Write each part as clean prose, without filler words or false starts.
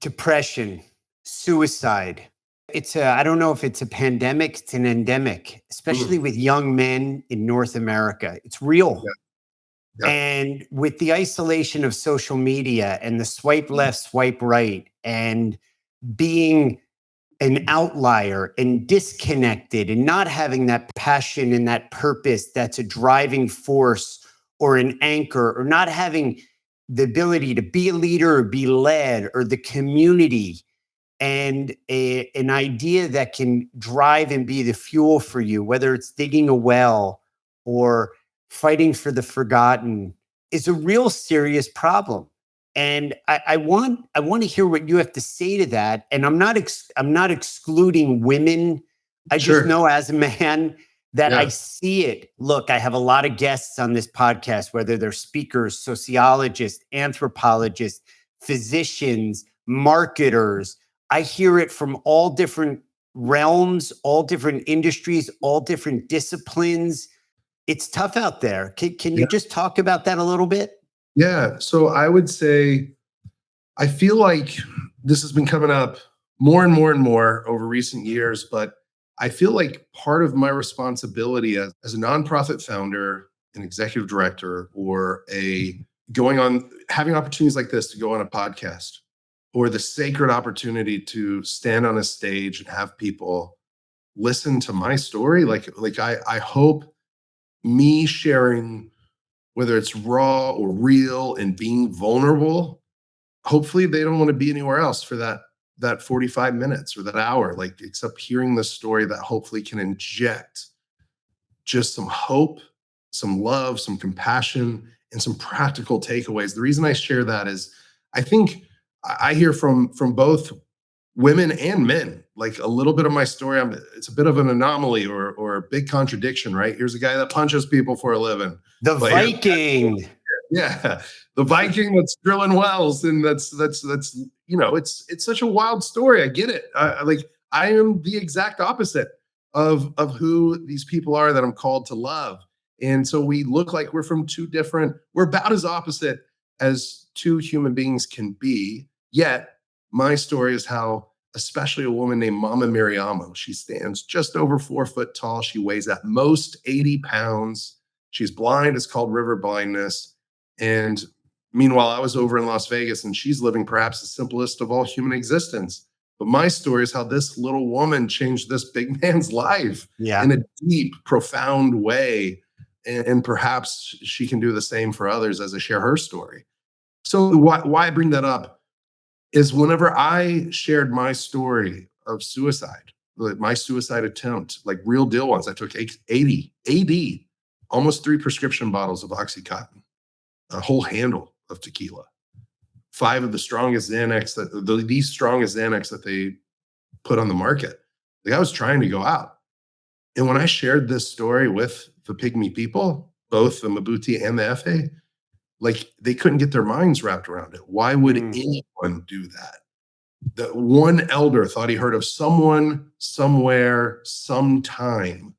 depression, suicide. I don't know if it's a pandemic, it's an endemic, especially with young men in North America. It's real. Yeah. And with the isolation of social media and the swipe left, swipe right, and being an outlier and disconnected and not having that passion and that purpose that's a driving force or an anchor, or not having the ability to be a leader or be led, or the community and an idea that can drive and be the fuel for you, whether it's digging a well or fighting for the forgotten, is a real serious problem. And I want to hear what you have to say to that. And I'm not excluding women. I just know as a man that I see it. Look, I have a lot of guests on this podcast, whether they're speakers, sociologists, anthropologists, physicians, marketers. I hear it from all different realms, all different industries, all different disciplines. It's tough out there. Can you just talk about that a little bit? Yeah. So I would say, I feel like this has been coming up more and more and more over recent years, but I feel like part of my responsibility as a nonprofit founder, an executive director, or having opportunities like this to go on a podcast, or the sacred opportunity to stand on a stage and have people listen to my story. I hope me sharing, whether it's raw or real and being vulnerable, hopefully they don't want to be anywhere else for that 45 minutes or that hour, except hearing the story that hopefully can inject just some hope, some love, some compassion, and some practical takeaways. The reason I share that is I think I hear from both women and men, like a little bit of my story. It's a bit of an anomaly or a big contradiction, right? Here's a guy that punches people for a living. The Viking. Yeah. The Viking that's drilling wells. And that's, it's such a wild story. I get it. I am the exact opposite of who these people are that I'm called to love. And so we look like we're about as opposite as two human beings can be. Yet my story is how, especially a woman named Mama Mariamo, she stands just over 4 foot tall. She weighs at most 80 pounds. She's blind. It's called river blindness. And meanwhile, I was over in Las Vegas and she's living perhaps the simplest of all human existence. But my story is how this little woman changed this big man's life in a deep, profound way. And perhaps she can do the same for others as I share her story. So why I bring that up is whenever I shared my story of suicide, my suicide attempt, like real deal ones, I took 80, almost 3 prescription bottles of Oxycontin, a whole handle of tequila, 5 of the strongest Xanax, the strongest Xanax that they put on the market. I was trying to go out. And when I shared this story with the Pygmy people, both the Mabuti and the Efe, they couldn't get their minds wrapped around it. Why would anyone do that? The one elder thought he heard of someone, somewhere, sometime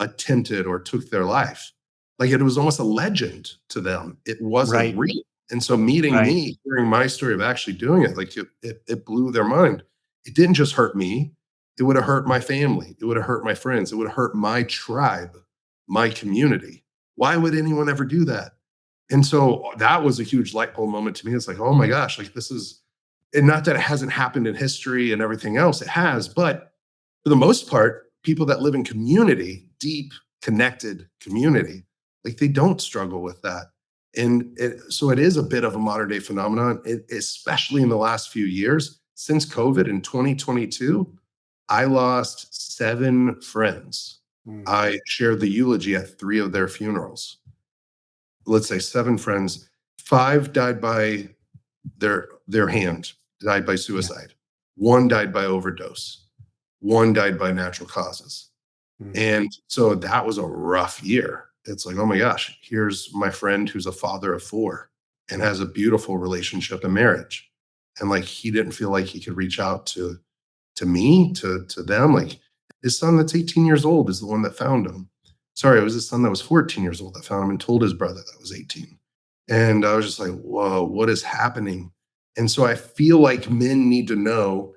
attempted or took their life. It was almost a legend to them. It wasn't real. And so meeting me, hearing my story of actually doing it, it blew their mind. It didn't just hurt me. It would have hurt my family. It would have hurt my friends. It would have hurt my tribe, my community. Why would anyone ever do that? And so that was a huge light bulb moment to me. It's oh my gosh, this is, and not that it hasn't happened in history and everything else, it has, but for the most part, people that live in community, deep, connected community, they don't struggle with that. And so it is a bit of a modern day phenomenon, especially in the last few years. Since COVID in 2022, I lost 7 friends. I shared the eulogy at 3 of their funerals. Let's say 7 friends, 5 died by their hand, died by suicide. 1 died by overdose. 1 died by natural causes. And so that was a rough year. It's oh my gosh, here's my friend who's a father of 4 and has a beautiful relationship and marriage. And he didn't feel like he could reach out to me, to them. His son that's 18 years old is the one that found him. Sorry, it was his son that was 14 years old that found him and told his brother that was 18. And I was just whoa, what is happening? And so I feel like men need to know,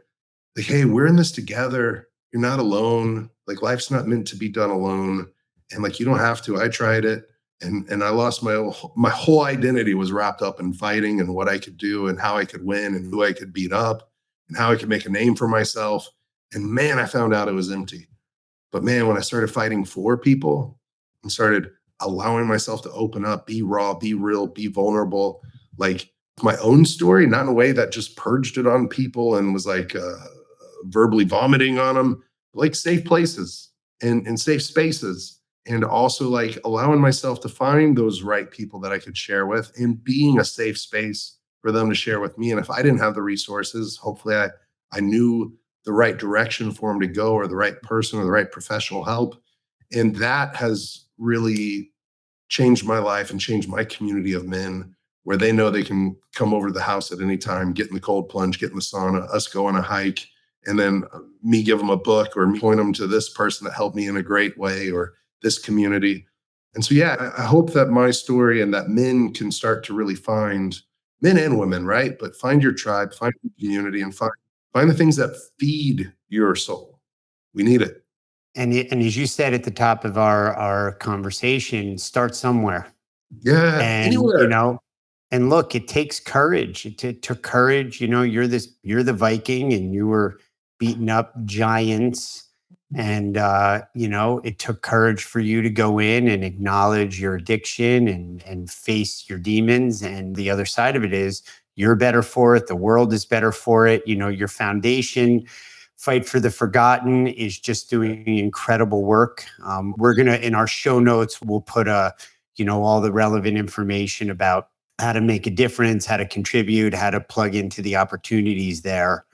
like, hey, we're in this together. You're not alone. Like, life's not meant to be done alone. And like, you don't have to. I tried it. And I lost my whole identity was wrapped up in fighting and what I could do and how I could win and who I could beat up and how I could make a name for myself. And man, I found out it was empty. But man, when I started fighting for people and started allowing myself to open up, be raw, be real, be vulnerable, like my own story, not in a way that just purged it on people and was like verbally vomiting on them, like safe places and safe spaces. And also like allowing myself to find those right people that I could share with and being a safe space for them to share with me. And if I didn't have the resources, hopefully I knew the right direction for them to go or the right person or the right professional help. And that has really changed my life and changed my community of men where they know they can come over to the house at any time, get in the cold plunge, get in the sauna, us go on a hike, and then me give them a book or me point them to this person that helped me in a great way or this community. And so, yeah, I hope that my story and that men can start to really find men and women, right? But find your tribe, find your community, and find the things that feed your soul. We need it. And as you said at the top of our conversation, start somewhere. Yeah, And, anywhere. and look, it takes courage. It took courage. You're the Viking and you were beating up giants. And, it took courage for you to go in and acknowledge your addiction and face your demons. And the other side of it is you're better for it. The world is better for it. Your foundation, Fight for the Forgotten, is just doing incredible work. We're going to, in our show notes, we'll put all the relevant information about how to make a difference, how to contribute, how to plug into the opportunities there.